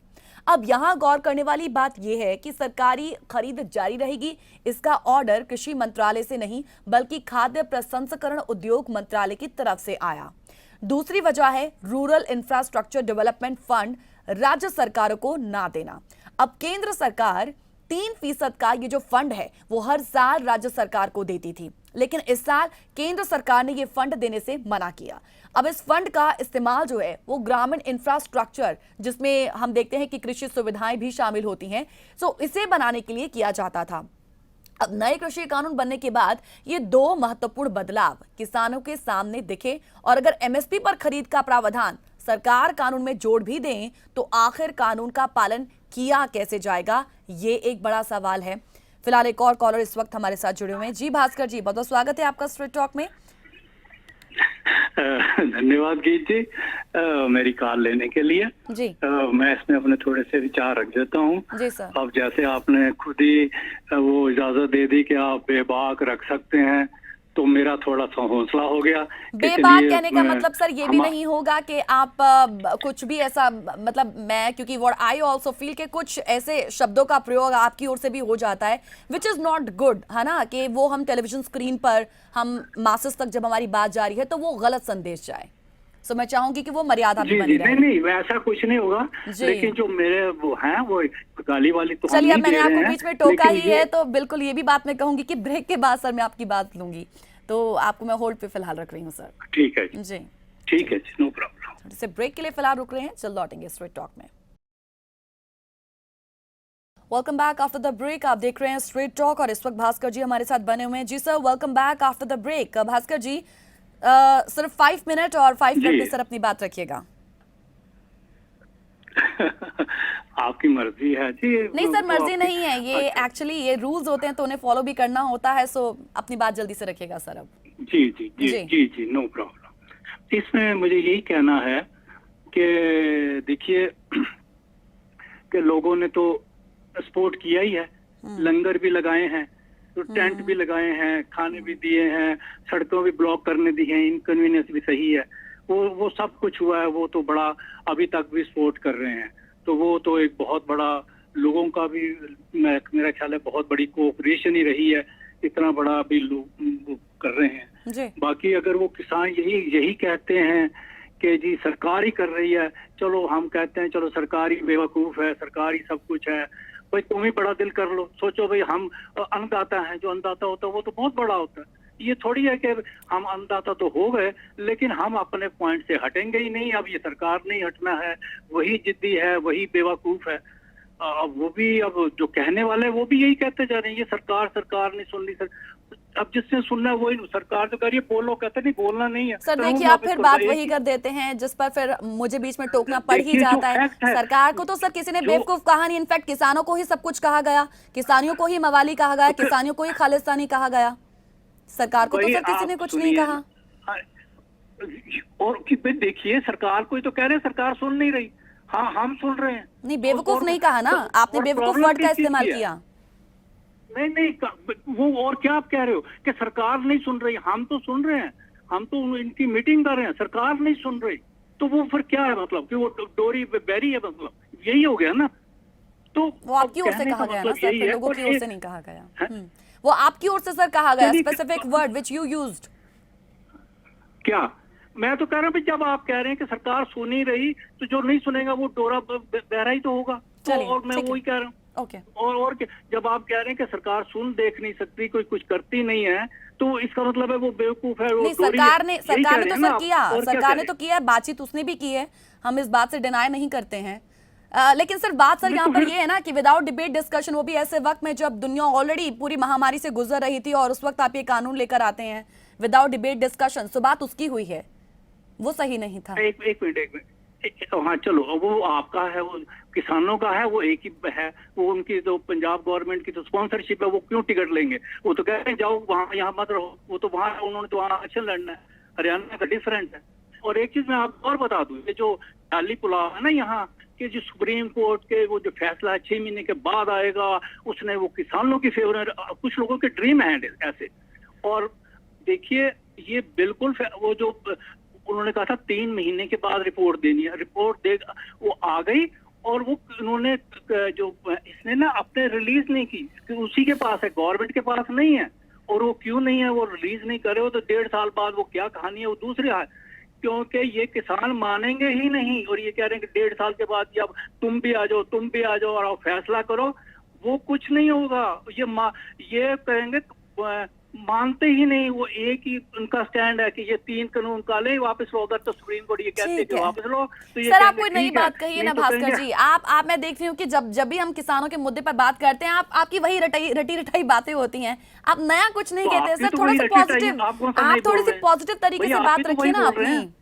A: अब यहां गौर करने वाली बात यह है कि सरकारी खरीद जारी रहेगी, इसका ऑर्डर कृषि मंत्रालय से नहीं बल्कि खाद्य प्रसंस्करण उद्योग मंत्रालय की तरफ से आया। दूसरी वजह है रूरल इंफ्रास्ट्रक्चर डेवलपमेंट फंड राज्य सरकारों को ना देना। अब केंद्र सरकार 3% का ये जो फंड है वो हर साल राज्य सरकार को देती थी, लेकिन इस साल केंद्र सरकार ने ये फंड देने से मना किया। अब इस फंड का इस्तेमाल जो है वो ग्रामीण इंफ्रास्ट्रक्चर, जिसमें हम देखते हैं कि कृषि सुविधाएं भी शामिल होती हैं, सो इसे बनाने के लिए किया जाता था। अब नए कृषि कानून बनने के बाद ये दो महत्वपूर्ण बदलाव किसानों के सामने दिखे, और अगर एमएसपी पर खरीद का प्रावधान सरकार कानून में जोड़ भी दें तो आखिर कानून का पालन किया कैसे जाएगा, ये एक बड़ा सवाल है। फिलहाल एक और कॉलर इस वक्त हमारे साथ जुड़े हुए हैं। जी भास्कर जी, बहुत बहुत स्वागत है आपका स्ट्रीट टॉक में।
C: धन्यवाद गीत जी, मेरी कॉल लेने के लिए।
A: जी
C: मैं इसमें अपने थोड़े से विचार रख देता हूँ।
A: जी सर।
C: अब जैसे आपने खुद ही वो इजाजत दे दी कि आप बेबाक रख सकते हैं, तो मेरा थोड़ा सा हौसला हो गया।
A: बेबाक कहने का मतलब सर ये भी नहीं होगा कि आप कुछ भी ऐसा, मतलब मैं, क्योंकि व्हाट आई आल्सो फील के कुछ ऐसे शब्दों का प्रयोग आपकी ओर से भी हो जाता है विच इज नॉट गुड, है ना, कि वो हम टेलीविजन स्क्रीन पर हम मासेस तक जब हमारी बात जा रही है तो वो गलत संदेश जाए। सो मैं चाहूंगी कि वो मर्यादा भी बनी रहे।
C: नहीं, वैसा कुछ नहीं होगा, लेकिन जो मेरे वो हैं वो गाली वाली तो
A: चलिए, अब मैंने आपको बीच में टोका ही है तो बिल्कुल ये भी बात मैं कहूंगी कि ब्रेक के बाद सर मैं आपकी बात लूंगी, तो आपको मैं होल्ड पे फिलहाल रख रही हूँ सर।
C: ठीक है
A: जी,
C: ठीक है, नो प्रॉब्लम।
A: से ब्रेक के लिए फिलहाल रुक रहे हैं, चल लौटेंगे स्ट्रीट टॉक में। Welcome back after the break. आप देख रहे हैं स्ट्रीट टॉक और इस वक्त भास्कर जी हमारे साथ बने हुए हैं। जी sir, welcome back after the break. Bhaskar ji, सिर्फ 5 मिनट और 5 मिनट में सर अपनी बात रखिएगा।
C: आपकी मर्जी है जी।
A: नहीं सर, मर्जी नहीं है ये, एक्चुअली ये रूल्स होते हैं तो उन्हें फॉलो भी करना होता है। सो अपनी बात जल्दी से रखिएगा सर अब।
C: जी जी जी जी जी, जी नो प्रॉब्लम। इसमें मुझे यही कहना है कि देखिए कि लोगों ने तो सपोर्ट किया ही है, लंगर भी लगाए हैं, तो टेंट भी लगाए हैं, खाने भी दिए हैं, सड़कों भी ब्लॉक करने दी हैं, इनकन्वीनियंस भी सही है, वो सब कुछ हुआ है। वो तो बड़ा अभी तक भी सपोर्ट कर रहे हैं, तो वो तो एक बहुत बड़ा लोगों का भी मेरा ख्याल है बहुत बड़ी कोऑपरेशन ही रही है, इतना बड़ा अभी लोग कर रहे हैं
A: जी।
C: बाकी अगर वो किसान यही कहते हैं कि जी सरकार ही कर रही है, चलो हम कहते हैं चलो सरकार ही बेवकूफ है, सरकार ही सब कुछ है, भाई तुम ही बड़ा दिल कर लो, सोचो भाई हम अन्नदाता हैं, जो अन्नदाता होता है वो तो बहुत बड़ा होता है। ये थोड़ी है कि हम अन्नदाता तो हो गए लेकिन हम अपने पॉइंट से हटेंगे ही नहीं। अब ये सरकार नहीं हटना है, वही जिद्दी है, वही बेवकूफ है। अब वो भी, अब जो कहने वाले हैं वो भी यही कहते जा रहे हैं, ये सरकार नहीं सुन रही। अब जिसने सुनना है वही, सरकार तो कह रही है बोलो, कहते नहीं बोलना नहीं है।
A: सर देखिए, आप फिर बात वही कर देते हैं जिस पर फिर मुझे बीच में टोकना पड़ ही जाता है। सरकार को तो सर किसी ने बेवकूफ कहा नहीं, इनफैक्ट किसानों को ही सब कुछ कहा गया, किसानियों को ही मवाली कहा गया, किसानियों को ही खालिस्तानी कहा गया, सरकार को तो सर किसी ने कुछ नहीं कहा।
C: और देखिए सरकार को ही तो कह रहे हैं, सरकार सुन नहीं रही। हाँ हम सुन रहे हैं।
A: नहीं, बेवकूफ नहीं कहा ना आपने, बेवकूफ वर्ड का इस्तेमाल किया।
C: नहीं वो और क्या आप कह रहे हो कि सरकार नहीं सुन रही? हम तो सुन रहे हैं, हम तो इनकी मीटिंग कर रहे हैं, सरकार नहीं सुन रही, तो वो फिर क्या है? मतलब कि वो डोरी बैरी है, मतलब यही हो गया ना। तो
A: वो आपकी ओर से कहा गया ना सर, फिर लोगों की ओर से नहीं कहा गया। वो आपकी ओर से सर कहा गया, specific word which you used.
C: क्या मैं तो कह रहा हूँ, जब आप कह रहे हैं कि सरकार सुन ही रही, तो जो नहीं सुनेगा वो डोरा बहरा ही तो होगा। तो और मैं वही कह रहा हूँ।
A: ओके।
C: और जब आप कह रहे हैं कि सरकार सुन देख नहीं सकती, कोई कुछ करती नहीं है, तो इसका मतलब है वो बेवकूफ है।
A: नहीं, सरकार ने तो सर किया, सरकार ने तो किया है, बातचीत उसने भी की है, हम इस बात से डिनाई नहीं करते हैं। लेकिन सर बात सर यहाँ पर ये है ना कि विदाउट डिबेट डिस्कशन, वो भी ऐसे वक्त में जब दुनिया ऑलरेडी पूरी महामारी से गुजर रही थी और उस वक्त आप ये कानून लेकर आते हैं विदाउट डिबेट डिस्कशन, तो बात उसकी हुई है, वो सही नहीं था।
C: एक मिनट हाँ चलो, वो आपका है, वो किसानों का है, वो एक ही है, वो उनकी तो पंजाब गवर्नमेंट की तो स्पॉन्सरशिप है, वो क्यों टिकट लेंगे? वो तो कह रहे हैं जाओ वहाँ, यहाँ मत रहो, वो तो वहाँ उन्होंने तो वहाँ एक्शन लड़ना है। हरियाणा का डिफरेंट है। और एक चीज मैं आपको और बता दूं, ये जो डाली पुलाव है ना यहाँ के, जो सुप्रीम कोर्ट के वो जो फैसला 6 महीने के बाद आएगा, उसने वो किसानों की फेवर में, कुछ लोगों के ड्रीम है ऐसे। और देखिए ये बिल्कुल वो जो उन्होंने कहा था 3 महीने के बाद रिपोर्ट देनी है, रिपोर्ट दे, वो आ गई। और वो उन्होंने जो इसने ना अपने रिलीज नहीं की, उसी के पास है, गवर्नमेंट के पास नहीं है। और वो क्यों नहीं है, वो रिलीज नहीं करे, वो तो 1.5 साल बाद वो क्या कहानी है वो दूसरी है, क्योंकि ये किसान मानेंगे ही नहीं। और ये कह रहे हैं कि 1.5 साल के बाद अब तुम भी आ जाओ और फैसला करो। वो कुछ नहीं होगा। ये कहेंगे मानते ही नहीं, वो एक ही उनका स्टैंड है कि ये 3 कानून निकाले वापस लो। अगर तो सुप्रीम कोर्ट ये कहते कि वापस लो तो ये
A: सर आप
C: कहेंगे
A: कोई नई
C: ठीक है,
A: बात कहिए
C: नहीं
A: ना
C: तो
A: भास्कर
C: कहेंगे
A: जी। आप मैं देख रही हूँ कि जब भी हम किसानों के मुद्दे पर बात करते हैं आपकी वही रटी रटाई बातें होती हैं, आप नया कुछ नहीं
C: तो
A: कहते।
C: आपकी
A: सर
C: तो
A: थोड़ा
C: वही
A: सा
C: रटी रटाई,
A: पॉजिटिव,
C: आप कौन सा
A: आप
C: नहीं
A: थोड़ी
C: बोल
A: सी
C: रहे हैं?
A: पॉजिटिव तरीके
C: भैया,
A: से
C: आप
A: बात
C: भी तो
A: रखिए
C: वही
A: ना
C: बोल रहे
A: अपनी,
C: हैं।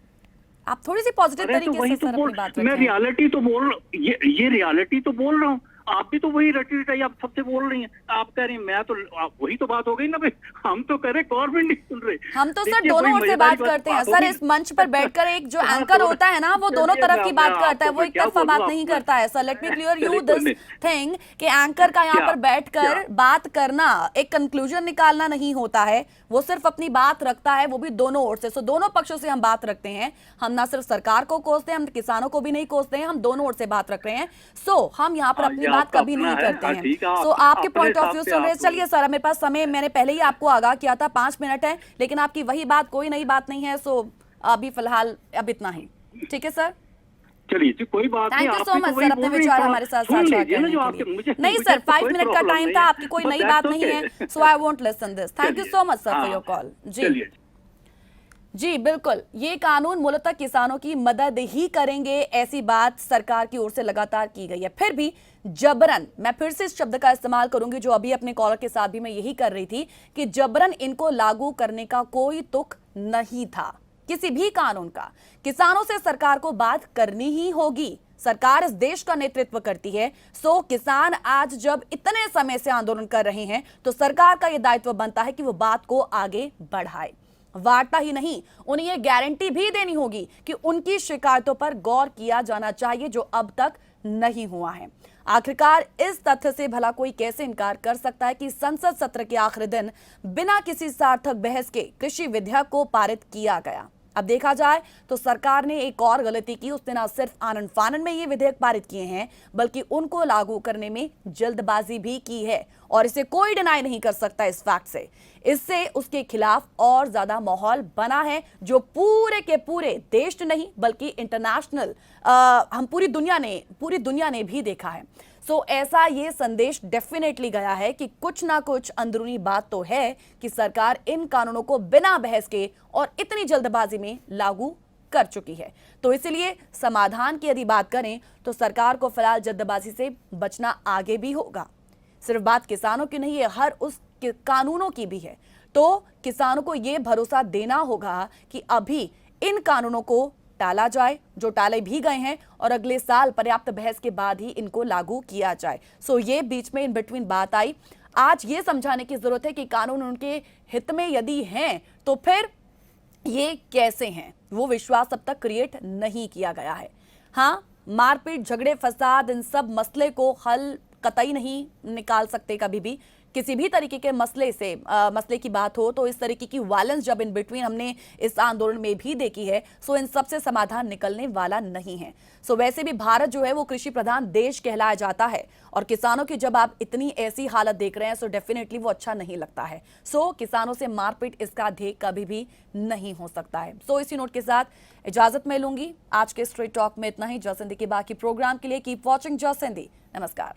A: आप थोड़ी सी पॉजिटिव
C: अरे तो
A: तरीके
C: वही
A: से
C: तो
A: सर
C: बोल,
A: अपनी बात
C: मैं
A: रखें।
C: रियलिटी तो बोल रहा हूँ, ये रियलिटी तो बोल रहा हूँ। आप भी तो वही रटी रटाई आप सबसे बोल रही हैं। आप कह रही हैं मैं तो, वही तो बात हो गई ना भाई। हम तो कह रहे गवर्नमेंट नहीं सुन रहे।
A: हम तो सर
C: देखिए,
A: दोनों
C: बड़ी
A: ओर से
C: मजेदारी
A: बात करते हैं
C: हो
A: सर।
C: गई।
A: इस मंच पर बैठकर एक जो
C: हाँ,
A: एंकर होता है ना, वो दोनों
C: चलिए,
A: तरफ की बात करता है,
C: आपको
A: वो एक
C: क्या
A: तरफा
C: बोलूं
A: बात नहीं
C: आपको?
A: करता है। Sir let me clear you
C: चलिए, कोई
A: दिस
C: नहीं।
A: थिंग कि एंकर का यहाँ
C: क्या?
A: पर बैठकर
C: क्या?
A: बात करना, एक कंक्लूजन निकालना नहीं होता है। वो सिर्फ अपनी बात रखता है, वो भी दोनों ओर से। सो दोनों पक्षों से हम बात रखते हैं। हम ना सिर्फ सरकार को कोसते हैं, हम किसानों को भी नहीं कोसते हैं, हम दोनों ओर से बात रख रहे हैं। सो हम यहाँ पर अपनी
C: ये
A: बात
C: आपका
A: कभी
C: अपना
A: नहीं
C: है।
A: करते
C: हाँ,
A: हैं।
C: ठीक है,
A: सो आपके
C: अपने
A: पॉइंट ऑफ
C: हिसाब
A: व्यू
C: से
A: सुन रहे हैं।
C: आप-
A: चलिए सर, मेरे पास समय, मैंने पहले ही आपको आगाह किया था 5 मिनट है, लेकिन आपकी वही बात, कोई नई बात नहीं है। सो अभी फिलहाल अब इतना ही, ठीक है सर।
C: चलिए जी, कोई बात नहीं।
A: थैंक यू
C: आप
A: सो
C: भी तो
A: मच
C: वही
A: सर अपने
C: बोल रही
A: विचार
C: हैं,
A: हमारे साथ
C: सुन
A: साझा
C: लीजिए ना
A: करने
C: जो
A: के
C: आपके,
A: लिए।
C: मुझे
A: नहीं
C: मुझे
A: सर,
C: तो
A: 5
C: कोई
A: मिनट का
C: प्रॉब्लम
A: टाइम
C: नहीं
A: था,
C: है।
A: आपकी कोई
C: But
A: नई
C: that's
A: बात नहीं
C: okay.
A: है। So I won't listen this. Thank you
C: चलिए।
A: सो मच सर फॉर
C: हाँ,
A: योर कॉल जी।
C: चलिए।
A: जी बिल्कुल, ये कानून मूलतः किसानों की मदद ही करेंगे, ऐसी बात सरकार की ओर से लगातार की गई है। फिर भी जबरन, मैं फिर से इस शब्द का इस्तेमाल करूंगी जो अभी अपने कॉलर के साथ भी मैं यही कर रही थी, कि जबरन इनको लागू करने का कोई तुक नहीं था किसी भी कानून का। किसानों से सरकार को बात करनी ही होगी। सरकार इस देश का नेतृत्व करती है। सो किसान आज जब इतने समय से आंदोलन कर रहे हैं, तो सरकार का यह दायित्व बनता है कि वो बात को आगे बढ़ाए। वार्ता ही नहीं, उन्हें यह गारंटी भी देनी होगी कि उनकी शिकायतों पर गौर किया जाना चाहिए, जो अब तक नहीं हुआ है। आखिरकार इस तथ्य से भला कोई कैसे इनकार कर सकता है कि संसद सत्र के आखिरी दिन बिना किसी सार्थक बहस के कृषि विधेयक को पारित किया गया। अब देखा जाए तो सरकार ने एक और गलती की। उसने ना सिर्फ आनंद फानन में ये विधेयक पारित किए हैं, बल्कि उनको लागू करने में जल्दबाजी भी की है, और इसे कोई डिनाई नहीं कर सकता इस फैक्ट से। इससे उसके खिलाफ और ज्यादा माहौल बना है, जो पूरे के पूरे देश नहीं बल्कि इंटरनेशनल, हम पूरी दुनिया ने भी देखा है। सो ऐसा ये संदेश डेफिनेटली गया है कि कुछ ना कुछ अंदरूनी बात तो है कि सरकार इन कानूनों को बिना बहस के और इतनी जल्दबाजी में लागू कर चुकी है। तो इसलिए समाधान की यदि बात करें तो सरकार को फिलहाल जल्दबाजी से बचना आगे भी होगा। सिर्फ बात किसानों की नहीं है, हर उस कानूनों की भी है। तो किसानों को यह भरोसा देना होगा कि अभी इन कानूनों को टाला जाए, जो टाले भी गए हैं, और अगले साल पर्याप्त बहस के बाद ही इनको लागू किया जाए। सो ये बीच में इन बिटवीन बात आई। आज ये समझाने की जरूरत है कि कानून उनके हित में यदि हैं तो फिर ये कैसे हैं, वो विश्वास अब तक क्रिएट नहीं किया गया है। हाँ, मारपीट, झगड़े, फसाद, इन सब मसले को हल कतई नहीं निकाल सकते कभी भी। किसी भी तरीके के मसले की बात हो तो इस तरीके की वायलेंस जब इन बिटवीन हमने इस आंदोलन में भी देखी है, सो इन सब से समाधान निकलने वाला नहीं है। सो वैसे भी भारत जो है वो कृषि प्रधान देश कहलाया जाता है, और किसानों की जब आप इतनी ऐसी हालत देख रहे हैं सो डेफिनेटली वो अच्छा नहीं लगता है। सो किसानों से मारपीट, इसका ध्येय कभी भी नहीं हो सकता है। सो इसी नोट के साथ इजाजत मैं लूंगी। आज के स्ट्रेट टॉक में इतना ही। जस हिंदी के बाकी प्रोग्राम के लिए कीप वॉचिंग जस हिंदी। नमस्कार।